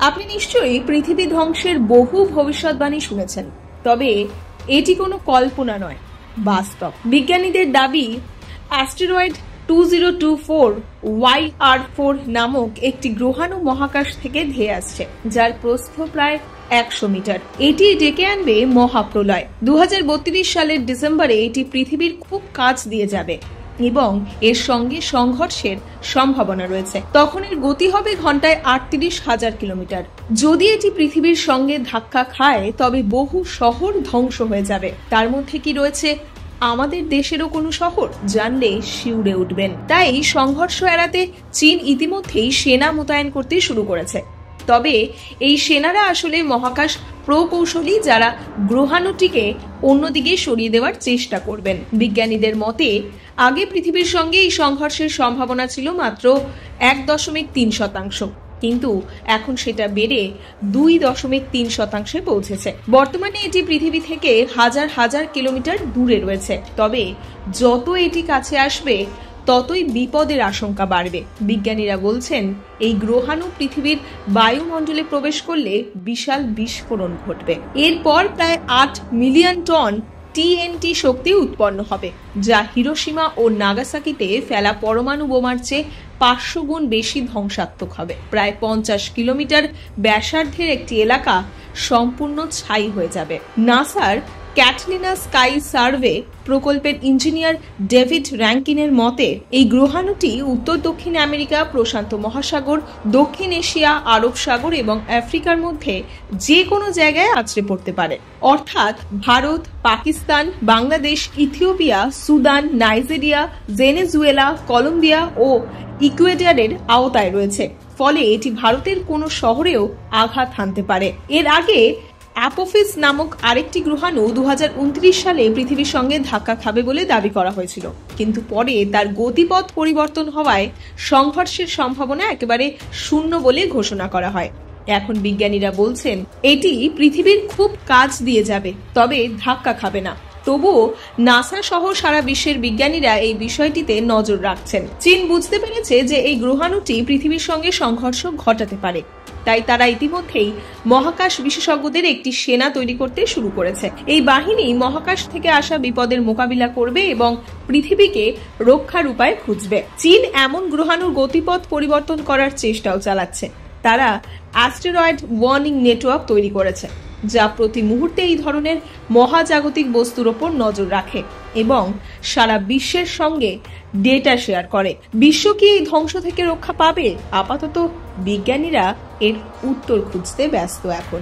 আপনি নিশ্চয়ই পৃথিবী ধ্বংসের বহু ভবিষ্যৎবাণী শুনেছেন, তবে এটি কোনো কল্পনা নয়, বাস্তব। বিজ্ঞানীদের দাবি অ্যাস্টেরয়েড 2024 YR4 নামক একটি গ্রহাণু মহাকাশ থেকে ধেয়ে আসছে, যার প্রস্থ প্রায় 100 মিটার। এটি ডেকে আনবে মহাপ্রলয়। 2032 সালের ডিসেম্বরে এটি পৃথিবীর খুব কাছ দিয়ে যাবে এবং এর সঙ্গে সংঘর্ষের সম্ভাবনা রয়েছে। তখন এর গতি হবে ঘন্টায় 38,000 কিলোমিটার। যদি এটি পৃথিবীর সঙ্গে ধাক্কা খায় তবে বহু শহর ধ্বংস হয়ে যাবে। তার মধ্যে কি রয়েছে আমাদের দেশেরও কোনো শহর? জানলে শিউরে উঠবেন। তাই সংঘর্ষ এড়াতে চীন ইতিমধ্যেই সেনা মোতায়েন করতে শুরু করেছে। তবে এই সেনারা আসলে মহাকাশ প্রকৌশলী, যারা গ্রহাণুটিকে অন্যদিকে সরিয়ে দেওয়ার চেষ্টা করবেন। বিজ্ঞানীদের মতে আগে পৃথিবীর সঙ্গে এই সংঘর্ষের সম্ভাবনা ছিল মাত্র 1.3%, কিন্তু এখন সেটা বেড়ে 2.3% পৌঁছেছে। বর্তমানে এটি পৃথিবী থেকে হাজার হাজার কিলোমিটার দূরে রয়েছে। তবে যত এটি কাছে আসবে ততই বিপদের আশঙ্কা বাড়বে। বিজ্ঞানীরা বলছেন এই গ্রহাণু পৃথিবীর বায়ুমণ্ডলে প্রবেশ করলে বিশাল বিস্ফোরণ ঘটবে। এরপর প্রায় 8 মিলিয়ন টন TNT শক্তি উৎপন্ন হবে, যা হিরোশিমা ও নাগাসাকিতে ফেলা পরমাণু বোমার চেয়ে 500 গুণ বেশি ধ্বংসাত্মক হবে। প্রায় 50 কিলোমিটার ব্যাসার্ধের একটি এলাকা সম্পূর্ণ ছাই হয়ে যাবে। নাসার ক্যাটলিনা স্কাই সার্ভে প্রকল্পের ইঞ্জিনিয়ার ডেভিড র্যাঙ্কিনের মতে এই গ্রহাণুটি উত্তর দক্ষিণ আমেরিকা, প্রশান্ত মহাসাগর, দক্ষিণ এশিয়া, আরব সাগর এবং আফ্রিকার মধ্যে যে কোনো জায়গায় আছড়ে পড়তে পারে। অর্থাৎ Bharat, Pakistan, Bangladesh, Ethiopia, Sudan, Nigeria, Venezuela, Colombia ও ইকুয়েডরের আওতায় রয়েছে। ফলে এটি ভারতের কোনো শহরেও আঘাত হানতে পারে। এর আগে অ্যাপোফিস নামক আরেকটি গ্রহাণু 2029 সালে পৃথিবীর সঙ্গে ধাক্কা খাবে বলে দাবি করা হয়েছিল, কিন্তু পরে তার গতিপথ পরিবর্তন হওয়ায় সংঘর্ষের সম্ভাবনা একেবারে শূন্য বলে ঘোষণা করা হয়। এখন বিজ্ঞানীরা বলছেন এটি পৃথিবীর খুব কাছ দিয়ে যাবে, তবে ধাক্কা খাবে না। তবুও নাসা সহ সারা বিশ্বের বিজ্ঞানীরা এই বিষয়টিতে নজর রাখছেন। চীন বুঝতে পেরেছে যে এই গ্রহাণুটি পৃথিবীর সঙ্গে সংঘর্ষ ঘটাতে পারে, তাই তারা ইতিমধ্যেই মহাকাশ বিশেষজ্ঞদের একটি সেনা তৈরি করতে শুরু করেছে। এই বাহিনী মহাকাশ থেকে আসা বিপদের মোকাবিলা করবে এবং পৃথিবীকে রক্ষার উপায় খুঁজবে। চীন এমন গ্রহাণুর গতিপথ পরিবর্তন করার চেষ্টাও চালাচ্ছে। তারা অ্যাস্টেরয়েড ওয়ার্নিং নেটওয়ার্ক তৈরি করেছে, যা প্রতি মুহূর্তে এই ধরনের মহাজাগতিক বস্তুর ওপর নজর রাখে এবং সারা বিশ্বের সঙ্গে ডেটা শেয়ার করে। বিশ্ব কি এই ধ্বংস থেকে রক্ষা পাবে? আপাতত বিজ্ঞানীরা এর উত্তর খুঁজতে ব্যস্ত এখন।